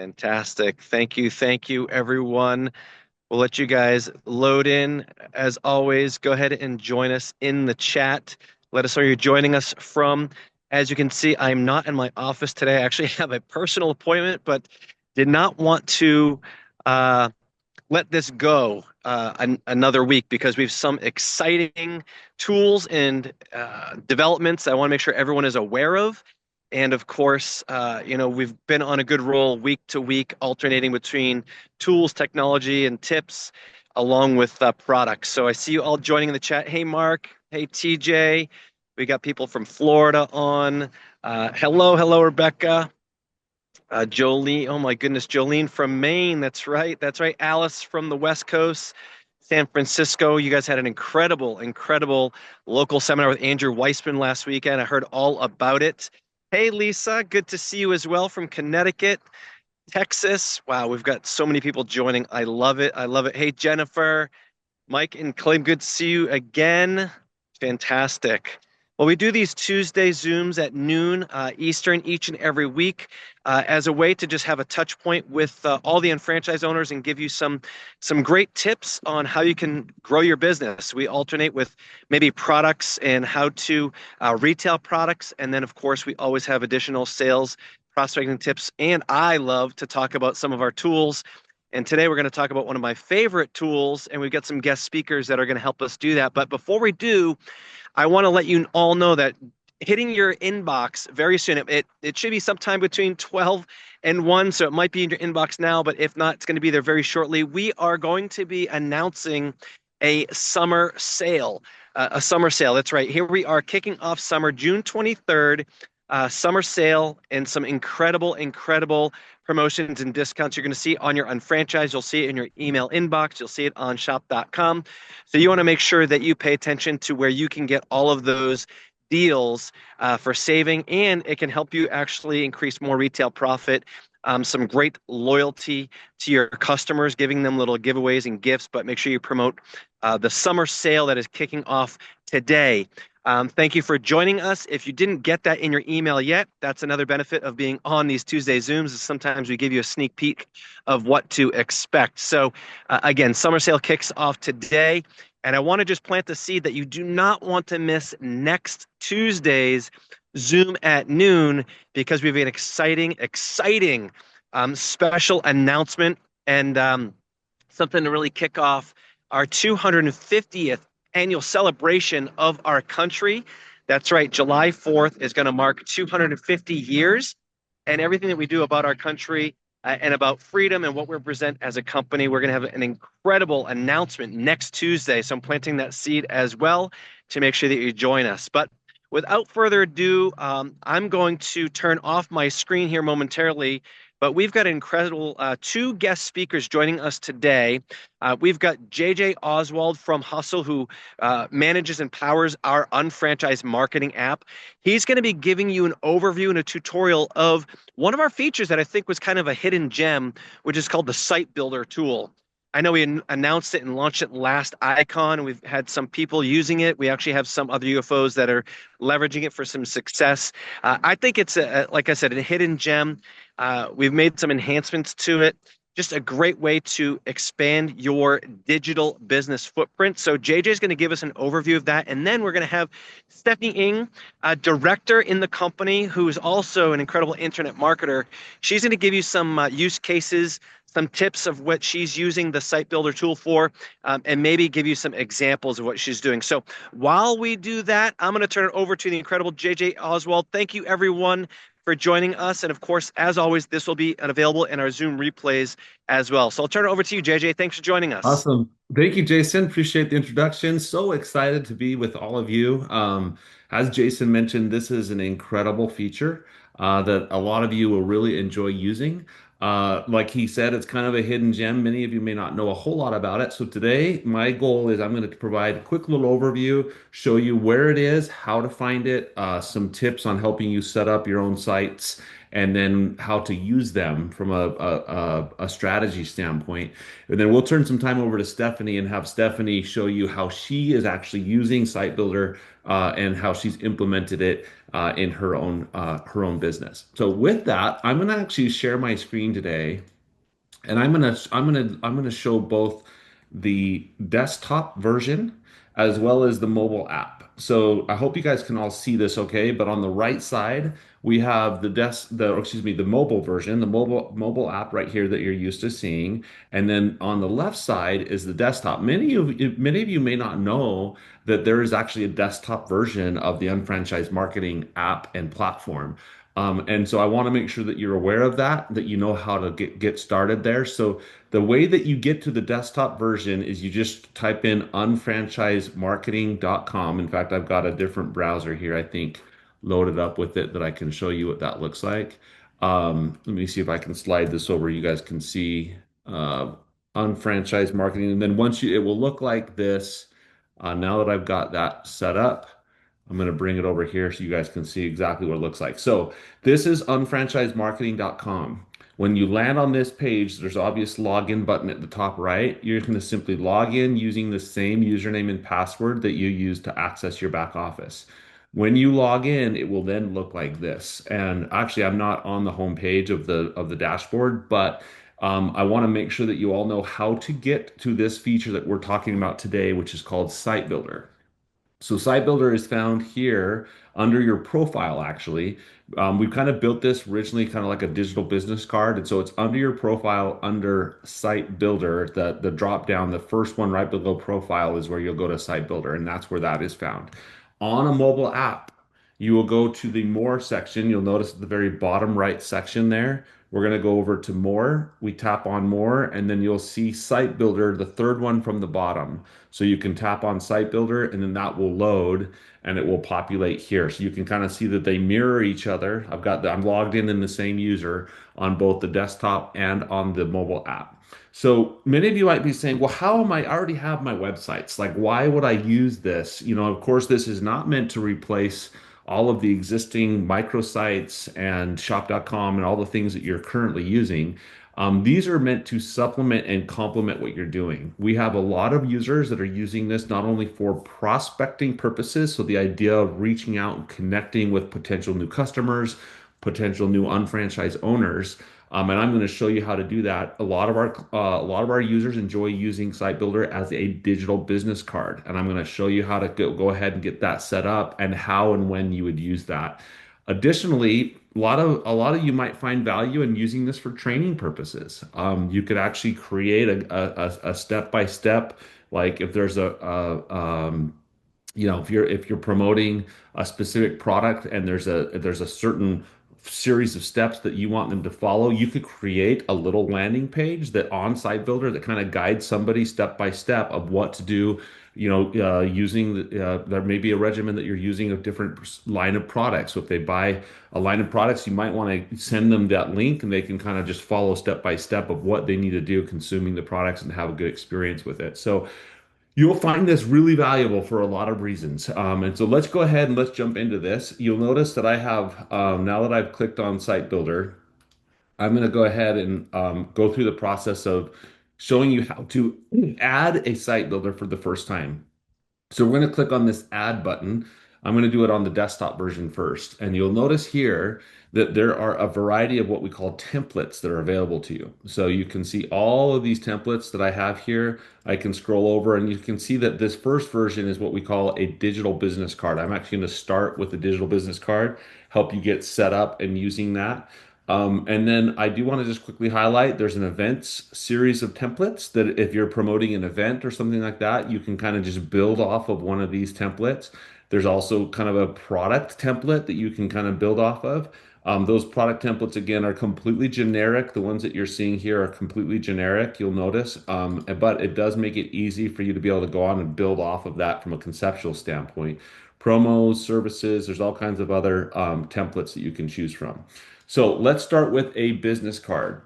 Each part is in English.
Fantastic. Thank you, everyone. We'll let you guys load in. As always, go ahead and join us in the chat. Let us know where you're joining us from. As you can see, I'm not in my office today. I actually have a personal appointment, but did not want to uh, let this go another week because we have some exciting tools and developments I want to make sure everyone is aware of. And of course, we've been on a good roll week to week, alternating between tools, technology, and tips, along with products. So I see you all joining in the chat. Hey, Mark. Hey, TJ. We got people from Florida on. Hello, Rebecca. Jolene, oh my goodness, Jolene from Maine. That's right. That's right. Alice from the West Coast, San Francisco. You guys had an incredible local seminar with Andrew Weissman last weekend. I heard all about it. Hey, Lisa, good to see you as well from Connecticut, Texas. Wow, we've got so many people joining. I love it. I love it. Hey, Jennifer, Mike, and Clay, good to see you again. Fantastic. Well, we do these Tuesday Zooms at noon Eastern each and every week as a way to just have a touch point with all the enfranchised owners and give you some great tips on how you can grow your business. We alternate with maybe products and how to retail products, and then of course we always have additional sales prospecting tips. And I love to talk about some of our tools. And today we're going to talk about one of my favorite tools, and we've got some guest speakers that are going to help us do that. But before we do, I want to let you all know that hitting your inbox very soon, it should be sometime between 12 and 1, so it might be in your inbox now, but if not, it's going to be there very shortly. We are going to be announcing a summer sale. A summer sale, that's right. Here we are kicking off summer, June 23rd, summer sale, and some incredible promotions and discounts you're going to see on your unfranchised. You'll see it in your email inbox. You'll see it on shop.com. So you want to make sure that you pay attention to where you can get all of those deals for saving, and it can help you actually increase more retail profit. Some great loyalty to your customers, giving them little giveaways and gifts, but make sure you promote the summer sale that is kicking off today. Thank you for joining us. If you didn't get that in your email yet, that's another benefit of being on these Tuesday Zooms is sometimes we give you a sneak peek of what to expect. So again, summer sale kicks off today. And I want to just plant the seed that you do not want to miss next Tuesday's Zoom at noon because we have an exciting special announcement and something to really kick off our 250th annual celebration of our country. That's right, July 4th is going to mark 250 years, and everything that we do about our country and about freedom and what we present as a company. We're going to have an incredible announcement next Tuesday. So I'm planting that seed as well to make sure that you join us. But without further ado, I'm going to turn off my screen here momentarily. But we've got incredible two guest speakers joining us today. We've got JJ Oswald from Hustle, who manages and powers our unfranchised marketing app. He's going to be giving you an overview and a tutorial of one of our features that I think was kind of a hidden gem, which is called the Site Builder tool. I know we announced it and launched it last Icon. We've had some people using it. We actually have some other UFOs that are leveraging it for some success. I think it's, like I said, a hidden gem. We've made some enhancements to it. Just a great way to expand your digital business footprint. So JJ is going to give us an overview of that. And then we're going to have Stephanie Ng, a director in the company who is also an incredible internet marketer. She's going to give you some use cases, some tips of what she's using the Site Builder tool for, and maybe give you some examples of what she's doing. So while we do that, I'm going to turn it over to the incredible JJ Oswald. Thank you, everyone, for joining us. And of course, as always, this will be available in our Zoom replays as well. So I'll turn it over to you, JJ. Thanks for joining us. Awesome. Thank you, Jason. Appreciate the introduction. So excited to be with all of you. As Jason mentioned, this is an incredible feature that a lot of you will really enjoy using. Like he said, it's kind of a hidden gem. Many of you may not know a whole lot about it. So today, my goal is I'm going to provide a quick little overview, show you where it is, how to find it, some tips on helping you set up your own sites, and then how to use them from a strategy standpoint. And then we'll turn some time over to Stephanie and have Stephanie show you how she is actually using Site Builder and how she's implemented it in her own business. So with that, I'm going to actually share my screen today, and I'm gonna show both the desktop version as well as the mobile app. So I hope you guys can all see this okay, but on the right side, we have the mobile version, the mobile app right here that you're used to seeing. And then on the left side is the desktop. Many of you may not know that there is actually a desktop version of the unfranchised marketing app and platform. And so I want to make sure that you're aware of that, that you know how to get started there. So the way that you get to the desktop version is you just type in unfranchisemarketing.com. In fact, I've got a different browser here, I think, loaded up with it that I can show you what that looks like. Let me see if I can slide this over. You guys can see unfranchised marketing. And then it will look like this. Now that I've got that set up, I'm going to bring it over here so you guys can see exactly what it looks like. So this is unfranchisemarketing.com. When you land on this page, there's an obvious login button at the top right. You're going to simply log in using the same username and password that you use to access your back office. When you log in, it will then look like this. And actually, I'm not on the home page of the dashboard, but I want to make sure that you all know how to get to this feature that we're talking about today, which is called Site Builder. So Site Builder is found here under your profile, actually. We've kind of built this originally kind of like a digital business card. And so it's under your profile under Site Builder. The drop down, the first one right below profile is where you'll go to Site Builder, and that's where that is found. On a mobile app, you will go to the More section. You'll notice at the very bottom right section there, we're going to go over to More. We tap on More, and then you'll see Site Builder, the third one from the bottom. So you can tap on Site Builder, and then that will load and it will populate here. So you can kind of see that they mirror each other. I'm logged in the same user on both the desktop and on the mobile app. So many of you might be saying, well, how am I already have my websites? Like, why would I use this? Of course, this is not meant to replace all of the existing microsites and shop.com and all the things that you're currently using. These are meant to supplement and complement what you're doing. We have a lot of users that are using this not only for prospecting purposes, so the idea of reaching out and connecting with potential new customers, potential new unfranchised owners. And I'm going to show you how to do that. A lot of our users enjoy using Site Builder as a digital business card, and I'm going to show you how to go ahead and get that set up and how and when you would use that. Additionally, a lot of you might find value in using this for training purposes. You could actually create a step by step, like if there's if you're promoting a specific product and there's a certain series of steps that you want them to follow, you could create a little landing page that on Site Builder that kind of guides somebody step by step of what to do. There may be a regimen that you're using of different line of products. So if they buy a line of products, you might want to send them that link and they can kind of just follow step by step of what they need to do consuming the products and have a good experience with it. So you'll find this really valuable for a lot of reasons. And so let's go ahead and let's jump into this. You'll notice that I have, now that I've clicked on Site Builder, I'm going to go ahead and go through the process of showing you how to add a site builder for the first time. So we're going to click on this add button. I'm going to do it on the desktop version first. And you'll notice here that there are a variety of what we call templates that are available to you. So you can see all of these templates that I have here. I can scroll over and you can see that this first version is what we call a digital business card. I'm actually going to start with the digital business card, help you get set up and using that. And then I do want to just quickly highlight there's an events series of templates that if you're promoting an event or something like that, you can kind of just build off of one of these templates. There's also kind of a product template that you can kind of build off of. Those product templates, again, are completely generic. The ones that you're seeing here are completely generic, you'll notice. But it does make it easy for you to be able to go on and build off of that from a conceptual standpoint. Promos, services, there's all kinds of other templates that you can choose from. So let's start with a business card.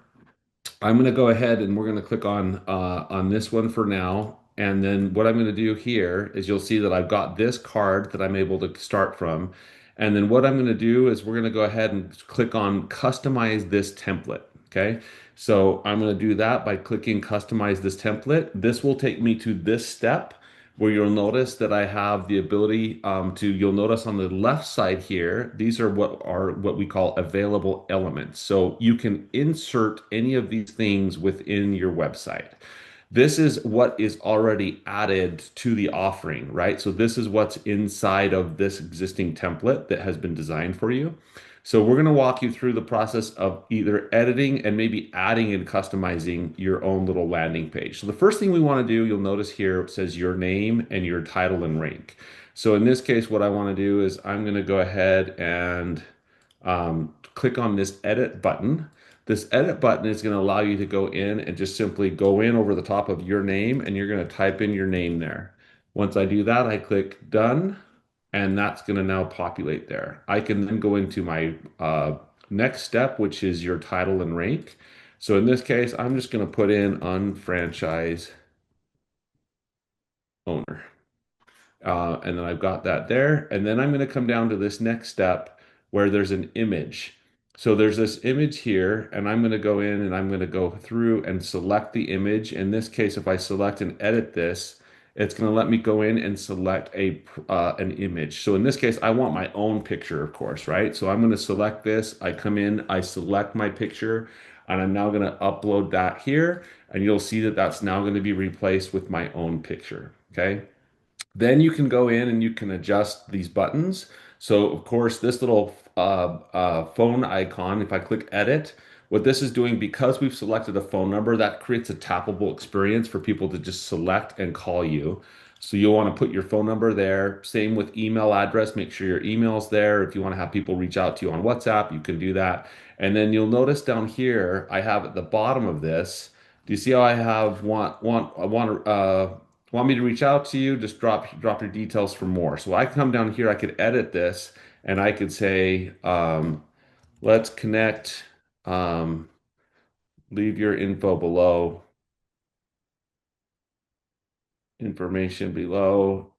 I'm going to go ahead and we're going to click on this one for now. And then what I'm going to do here is you'll see that I've got this card that I'm able to start from. And then what I'm going to do is we're going to go ahead and click on customize this template. Okay. So I'm going to do that by clicking customize this template. This will take me to this step where you'll notice that I have the ability you'll notice on the left side here, these are what we call available elements. So you can insert any of these things within your website. This is what is already added to the offering, right? So this is what's inside of this existing template that has been designed for you. So we're going to walk you through the process of either editing and maybe adding and customizing your own little landing page. So the first thing we want to do, you'll notice here it says your name and your title and rank. So in this case, what I want to do is I'm going to go ahead and click on this edit button. This edit button is going to allow you to go in and just simply go in over the top of your name and you're going to type in your name there. Once I do that, I click done and that's going to now populate there. I can then go into my next step, which is your title and rank. So in this case, I'm just going to put in unfranchise owner. And then I've got that there. And then I'm going to come down to this next step where there's an image. So there's this image here, and I'm going to go in and I'm going to go through and select the image. In this case, if I select and edit this, it's going to let me go in and select an image. So in this case, I want my own picture, of course, right? So I'm going to select this. I come in, I select my picture, and I'm now going to upload that here. And you'll see that that's now going to be replaced with my own picture. Okay. Then you can go in and you can adjust these buttons. So of course, this little phone icon, if I click edit, what this is doing, because we've selected a phone number, that creates a tappable experience for people to just select and call you. So you'll want to put your phone number there. Same with email address. Make sure your email's there. If you want to have people reach out to you on WhatsApp, you can do that. And then you'll notice down here, I have at the bottom of this, do you see how I have want me to reach out to you, just drop your details for more. So I come down here, I could edit this and I could say, let's connect, leave your info below, information below,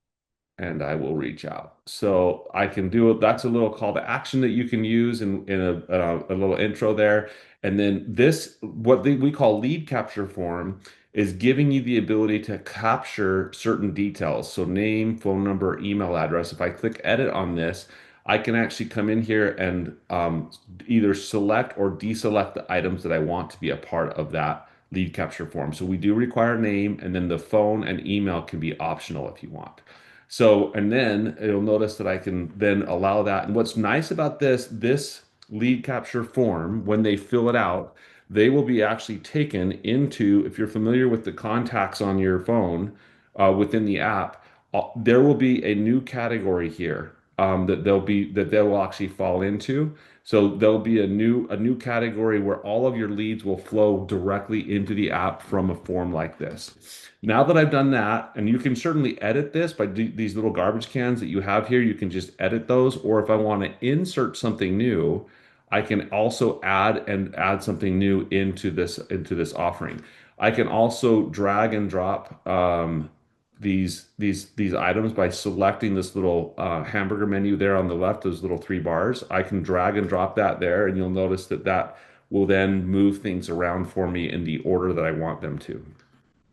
and I will reach out. So I can do it. That's a little call to action that you can use in a little intro there. And then this, we call lead capture form, is giving you the ability to capture certain details. So name, phone number, email address. If I click edit on this, I can actually come in here and either select or deselect the items that I want to be a part of that lead capture form. So we do require name, and then the phone and email can be optional if you want. So, and then you'll notice that I can then allow that. And what's nice about this lead capture form, when they fill it out, they will be actually taken into, if you're familiar with the contacts on your phone within the app, there will be a new category here that they will actually fall into. So there'll be a new category where all of your leads will flow directly into the app from a form like this. Now that I've done that, and you can certainly edit this by these little garbage cans that you have here, you can just edit those. Or if I want to insert something new, I can also add something new into this offering. I can also drag and drop these items by selecting this little hamburger menu there on the left, those little three bars. I can drag and drop that there, and you'll notice that that will then move things around for me in the order that I want them to.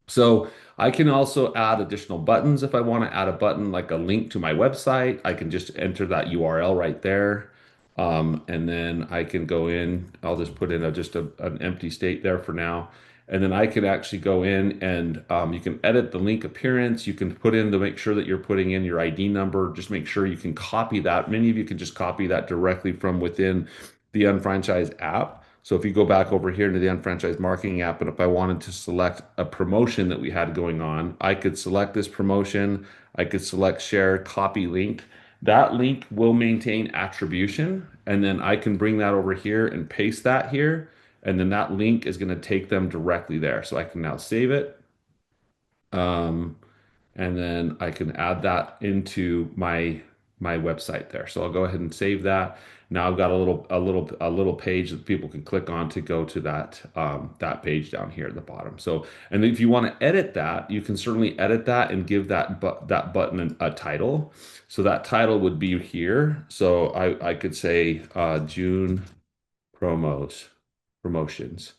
So I can also add additional buttons. If I want to add a button like a link to my website, I can just enter that URL right there. And then I can go in, I'll just put in an empty state there for now. And then I can actually go in and you can edit the link appearance. You can put in to make sure that you're putting in your ID number. Just make sure you can copy that. Many of you can just copy that directly from within the Unfranchised app. So if you go back over here into the Unfranchised Marketing app, and if I wanted to select a promotion that we had going on, I could select this promotion. I could select share, copy link. That link will maintain attribution, and then I can bring that over here and paste that here, and then that link is going to take them directly there. So I can now save it, and then I can add that into my website there. So I'll go ahead and save that. Now I've got a little page that people can click on to go to that page down here at the bottom. So, and if you want to edit that, you can certainly edit that and give that button a title. So that title would be here. So I could say June promos promotions.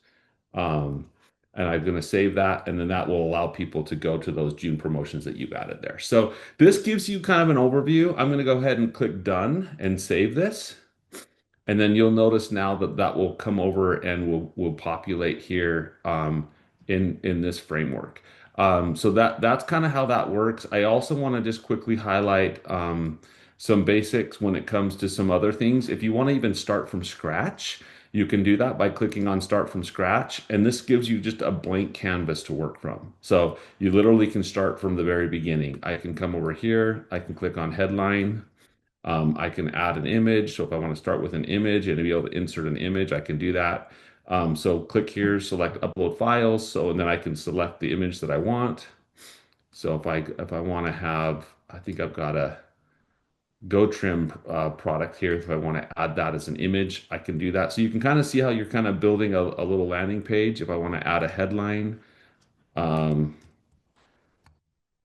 Um, and I'm going to save that, and then that will allow people to go to those June promotions that you've added there. So this gives you kind of an overview. I'm going to go ahead and click done and save this. And then you'll notice now that that will come over and will populate here in this framework. So that's kind of how that works. I also want to just quickly highlight some basics when it comes to some other things. If you want to even start from scratch, you can do that by clicking on Start from Scratch, and this gives you just a blank canvas to work from. So you literally can start from the very beginning. I can come over here, I can click on Headline. I can add an image. So if I want to start with an image and be able to insert an image, I can do that. So click here, select upload files. So and then I can select the image that I want. So if I want to have, I think I've got a Go Trim product here. If I want to add that as an image, I can do that. So you can kind of see how you're kind of building a little landing page. If I want to add a headline, um,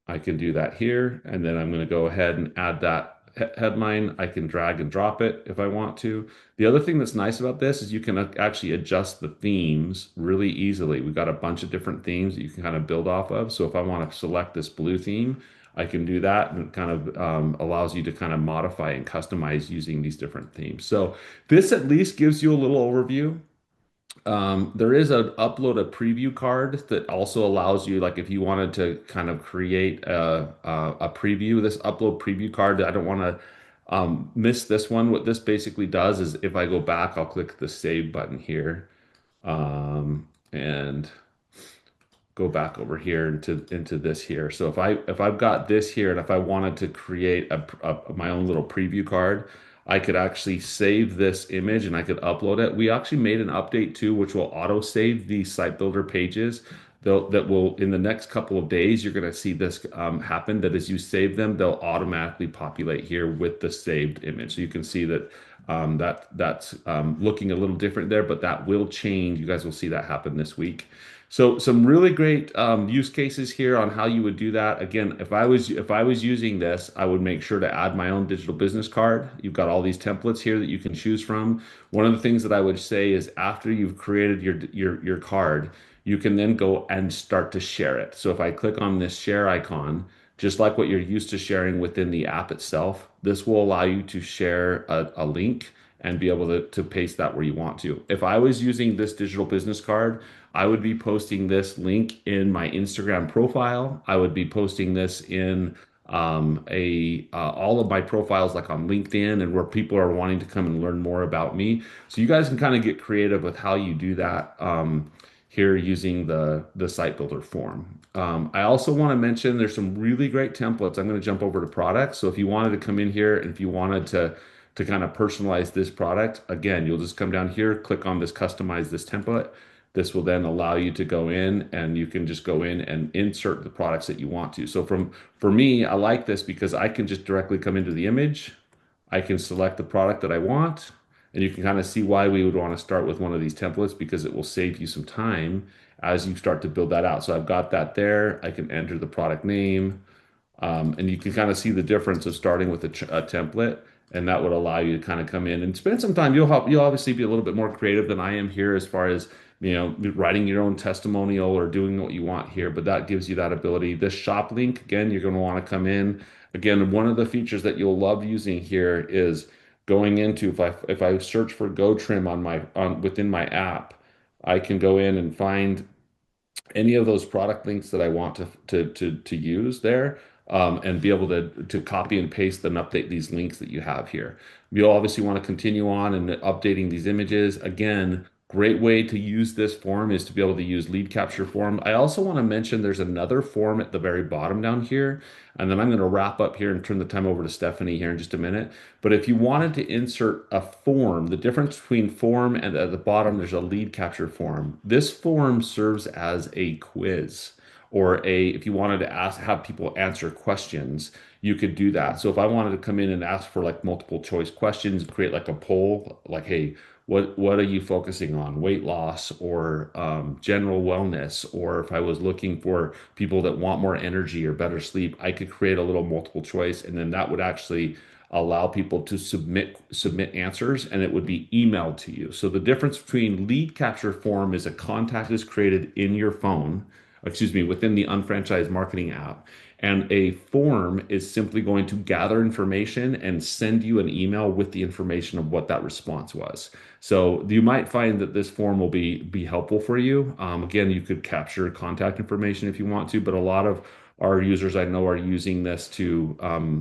I can do that here, and then I'm going to go ahead and add that headline. I can drag and drop it if I want to. The other thing that's nice about this is you can actually adjust the themes really easily. We've got a bunch of different themes that you can kind of build off of. So if I want to select this blue theme, I can do that, and it kind of allows you to kind of modify and customize using these different themes. So this at least gives you a little overview. There is an upload a preview card that also allows you, like if you wanted to kind of create a preview, this upload preview card, I don't want to miss this one. What this basically does is if I go back, I'll click the save button here. And go back over here into this here. So if I've got this here and if I wanted to create my own little preview card, I could actually save this image and I could upload it. We actually made an update too, which will auto save the site builder pages. That will in the next couple of days, you're going to see this happen. That as you save them, they'll automatically populate here with the saved image. So you can see that that's looking a little different there, but that will change. You guys will see that happen this week. So some really great use cases here on how you would do that. Again, if I was using this, I would make sure to add my own digital business card. You've got all these templates here that you can choose from. One of the things that I would say is after you've created your card, you can then go and start to share it. So if I click on this share icon, just like what you're used to sharing within the app itself, this will allow you to share a link and be able to paste that where you want to. If I was using this digital business card, I would be posting this link in my Instagram profile. I would be posting this in all of my profiles like on LinkedIn and where people are wanting to come and learn more about me. So you guys can kind of get creative with how you do that here using the site builder form. I also want to mention there's some really great templates. I'm going to jump over to products. So if you wanted to come in here and if you wanted to kind of personalize this product, again, you'll just come down here, click on this customize this template. This will then allow you to go in and you can just go in and insert the products that you want to. So for me, I like this because I can just directly come into the image. I can select the product that I want, and you can kind of see why we would want to start with one of these templates because it will save you some time as you start to build that out. So I've got that there. I can enter the product name. And you can kind of see the difference of starting with a template, and that would allow you to kind of come in and spend some time. You'll obviously be a little bit more creative than I am here as far as writing your own testimonial or doing what you want here, but that gives you that ability. This shop link, again, you're going to want to come in. Again, one of the features that you'll love using here is going into if I search for Go Trim on within my app, I can go in and find any of those product links that I want to use there, and be able to copy and paste and update these links that you have here. You'll obviously want to continue on and updating these images. Again, great way to use this form is to be able to use lead capture form. I also want to mention there's another form at the very bottom down here, and then I'm going to wrap up here and turn the time over to Stephanie here in just a minute. But if you wanted to insert a form, the difference between form and at the bottom, there's a lead capture form. This form serves as a quiz or a if you wanted to ask have people answer questions, you could do that. So if I wanted to come in and ask for like multiple choice questions, create like a poll, like, hey, what are you focusing on? Weight loss or general wellness? Or if I was looking for people that want more energy or better sleep, I could create a little multiple choice, and then that would actually allow people to submit answers, and it would be emailed to you. So the difference between lead capture form is a contact is created in your phone, excuse me, within the unfranchised marketing app. And a form is simply going to gather information and send you an email with the information of what that response was. So you might find that this form will be helpful for you. Again, you could capture contact information if you want to, but a lot of our users I know are using this to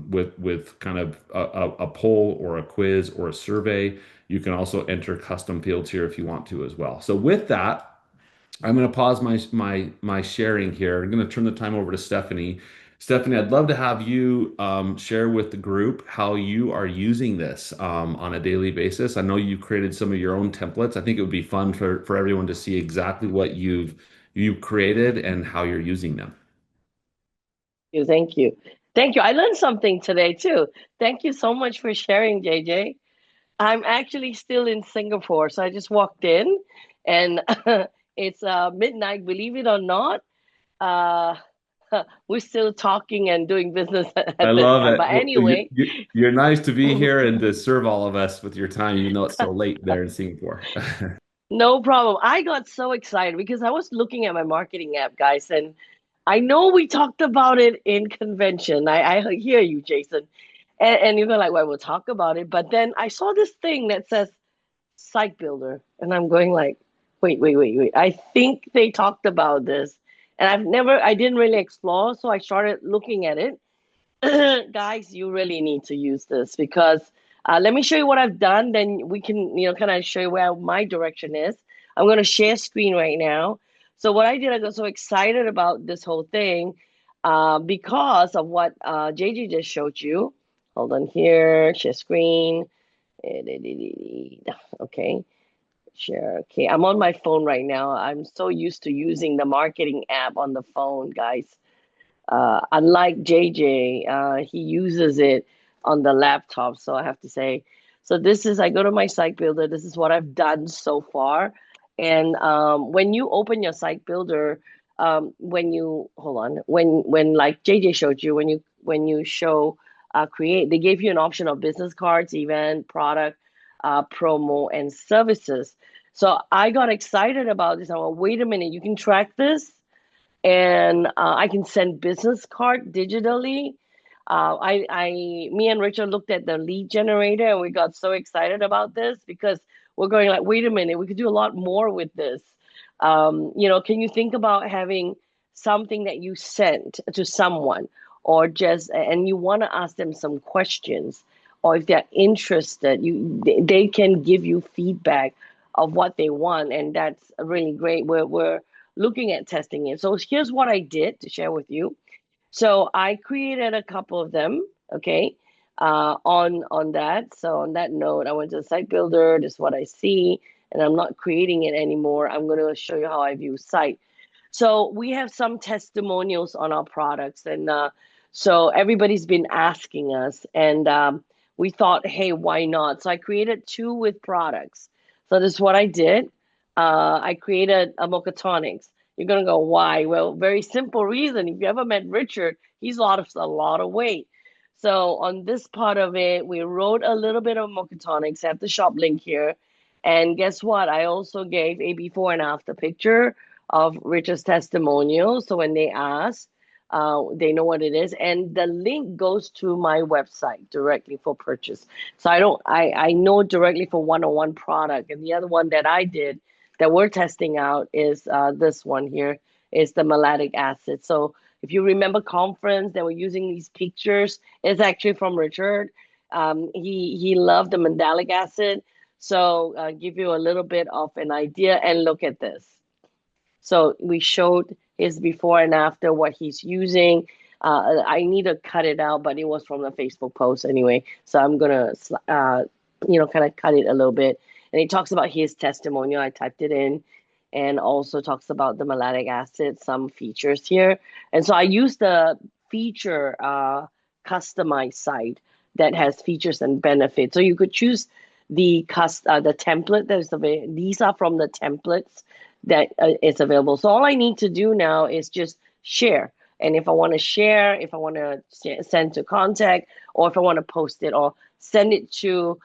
with kind of a poll or a quiz or a survey. You can also enter custom fields here if you want to as well. So with that, I'm going to pause my sharing here. I'm going to turn the time over to Stephanie. Stephanie, I'd love to have you share with the group how you are using this on a daily basis. I know you created some of your own templates. I think it would be fun for everyone to see exactly what you've created and how you're using them. Thank you. Thank you. I learned something today too. Thank you so much for sharing, JJ. I'm actually still in Singapore, so I just walked in and it's midnight, believe it or not. Uh, we're still talking and doing business I at this love time. it. But Well, anyway, you're nice to be here and to serve all of us with your time, even though it's so late there in Singapore. no problem. I got so excited because I was looking at my marketing app, guys, and I know we talked about it in convention. I hear you, Jason. And you're like, well, we'll talk about it. But then I saw this thing that says site builder. And I'm going like, wait. I think they talked about this. And I didn't really explore. So I started looking at it. Guys, you really need to use this because let me show you what I've done. Then we can, kind of show you where my direction is. I'm going to share screen right now. So what I did, I got so excited about this whole thing because of what JJ just showed you. Hold on here, share screen. Okay, share. Okay, I'm on my phone right now. I'm so used to using the marketing app on the phone, guys. Unlike JJ, he uses it on the laptop. So I have to say, so this is, I go to my site builder. This is what I've done so far. And when you open your site builder, hold on, when like JJ showed you, when you show create, they gave you an option of business cards, event, product, promo, and services. So I got excited about this. I went, wait a minute, you can track this and I can send business card digitally. Me and Richard looked at the lead generator and we got so excited about this because we're going like, wait a minute, we could do a lot more with this. Can you think about having something that you sent to someone or just, and you want to ask them some questions, or if they're interested, they can give you feedback of what they want, and that's really great. We're looking at testing it. So here's what I did to share with you. So I created a couple of them, okay, on that. So on that note, I went to the site builder. This is what I see, and I'm not creating it anymore. I'm going to show you how I view site. So we have some testimonials on our products, and so everybody's been asking us, and we thought, hey, why not? So I created two with products. So this is what I did. I created a Mocha-Tonics. You're gonna go, why? Well, very simple reason. If you ever met Richard, he's lost a lot of weight. So on this part of it, we wrote a little bit of Mocha-Tonics. I have the shop link here. And guess what? I also gave a before and after picture of Richard's testimonial. So when they ask, they know what it is. And the link goes to my website directly for purchase. So I know directly for one-on-one product. And the other one that I did that we're testing out is this one here, is the maladic acid. So if you remember conference that we're using these pictures, it's actually from Richard. He loved the mandelic acid. So give you a little bit of an idea, and look at this. So we showed his before and after, what he's using. I need to cut it out, but it was from the Facebook post anyway. So I'm gonna, kind of cut it a little bit. And he talks about his testimonial. I typed it in, and also talks about the maladic acid, some features here. And so I use the feature customized site that has features and benefits. So you could choose the template that is available. These are from the templates that is available. So all I need to do now is just share. And if I want to share, if I want to send to contact, or if I want to post it or send it to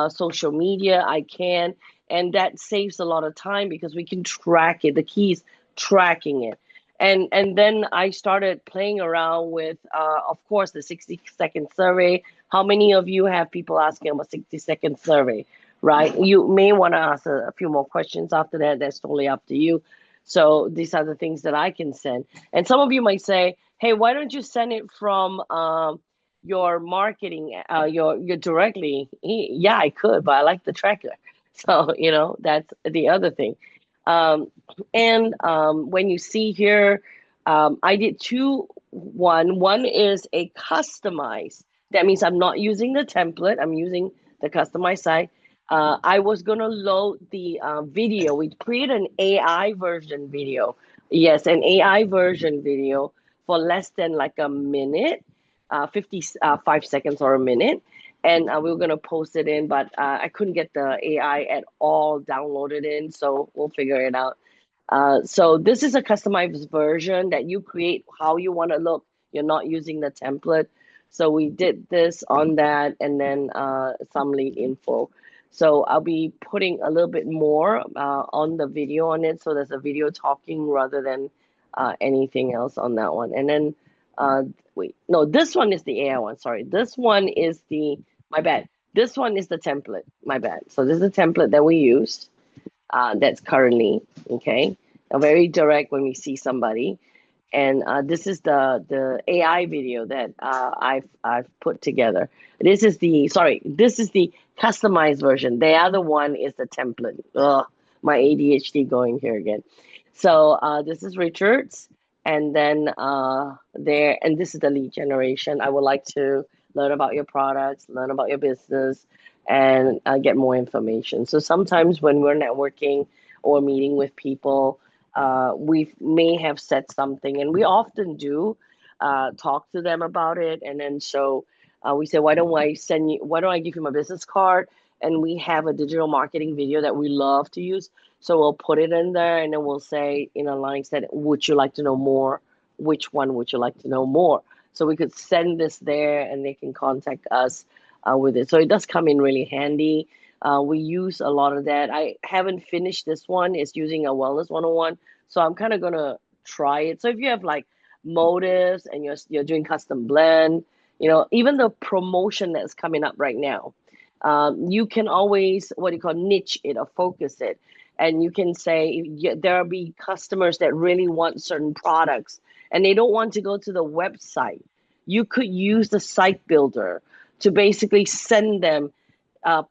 social media, I can. And that saves a lot of time because we can track it. The key is tracking it. And then I started playing around with, of course, the 60-second survey. How many of you have people asking about 60-second survey, right? You may want to ask a few more questions after that. That's totally up to you. So these are the things that I can send. And some of you might say, hey, why don't you send it from your marketing, your directly? Yeah, I could, but I like the tracker. So, that's the other thing. And when you see here, I did two. One is a customized. That means I'm not using the template. I'm using the customized site. I was gonna load the video. We create an AI version video. Yes, an AI version video for less than like a minute, 55 seconds or a minute. And we were gonna post it in, but I couldn't get the AI at all downloaded in, so we'll figure it out. So this is a customized version that you create how you want to look. You're not using the template. So we did this on that, and then some lead info. So I'll be putting a little bit more on the video on it. So there's a video talking rather than anything else on that one. And then, wait, no, this one is the AI one. Sorry. This one is my bad. This one is the template. My bad. So this is the template that we used that's currently, okay? Very direct when we see somebody. And this is the AI video that I've put together. This is the customized version. The other one is the template. Ugh, my ADHD going here again. So this is Richard's, and then and this is the lead generation. I would like to learn about your products, learn about your business, and get more information. So sometimes when we're networking or meeting with people, we may have said something, and we often do talk to them about it. And then so we say, why don't I give you my business card? And we have a digital marketing video that we love to use. So we'll put it in there, and then we'll say in a line said, would you like to know more? Which one would you like to know more? So we could send this there, and they can contact us with it. So it does come in really handy. We use a lot of that. I haven't finished this one. It's using a Wellness 101. So I'm kind of going to try it. So if you have like motives and you're doing custom blend, even the promotion that's coming up right now, you can always, niche it or focus it. And you can say there'll be customers that really want certain products and they don't want to go to the website. You could use the site builder to basically send them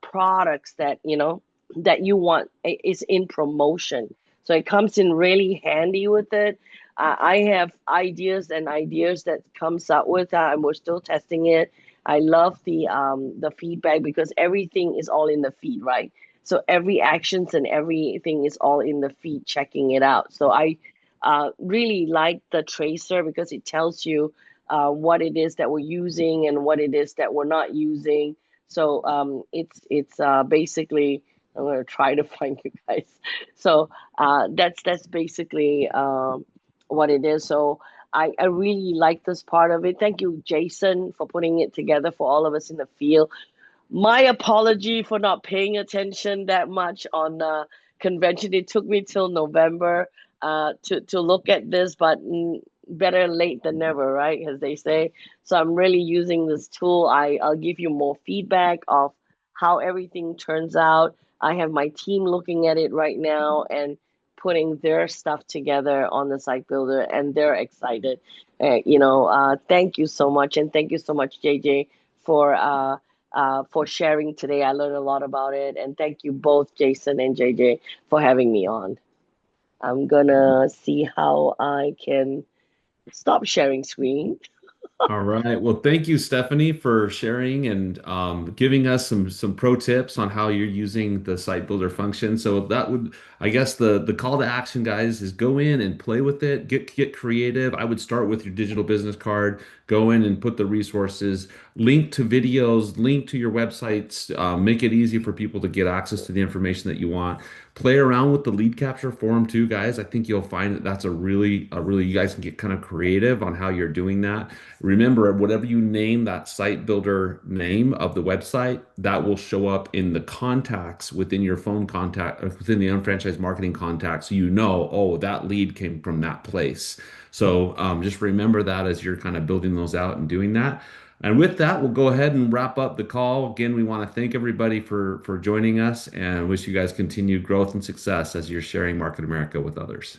products that you want is in promotion. So it comes in really handy with it. I have ideas that comes out with that, and we're still testing it. I love the feedback because everything is all in the feed, right? So every actions and everything is all in the feed, checking it out. So I really like the tracer because it tells you what it is that we're using and what it is that we're not using. So it's basically, I'm going to try to find you guys. So that's basically what it is. So I really like this part of it. Thank you, Jason, for putting it together for all of us in the field. My apology for not paying attention that much on the convention. It took me till November to look at this, but better late than never, right? As they say. So I'm really using this tool. I'll give you more feedback of how everything turns out. I have my team looking at it right now and putting their stuff together on the site builder, and they're excited. Thank you so much, and thank you so much, JJ, for sharing today. I learned a lot about it, and thank you both, Jason and JJ, for having me on. I'm gonna see how I can stop sharing screen. All right. Well, thank you, Stephanie, for sharing and giving us some pro tips on how you're using the site builder function. So that would, I guess, the call to action, guys, is go in and play with it. Get creative. I would start with your digital business card. Go in and put the resources, link to videos, link to your websites. Make it easy for people to get access to the information that you want. Play around with the lead capture form too, guys. I think you'll find that that's a really, you guys can get kind of creative on how you're doing that. Remember, whatever you name that site builder name of the website, that will show up in the contacts within your phone contact, within the unfranchised marketing contacts. So you know, oh, that lead came from that place. So just remember that as you're kind of building those out and doing that. And with that, we'll go ahead and wrap up the call. Again, we want to thank everybody for joining us and wish you guys continued growth and success as you're sharing Market America with others.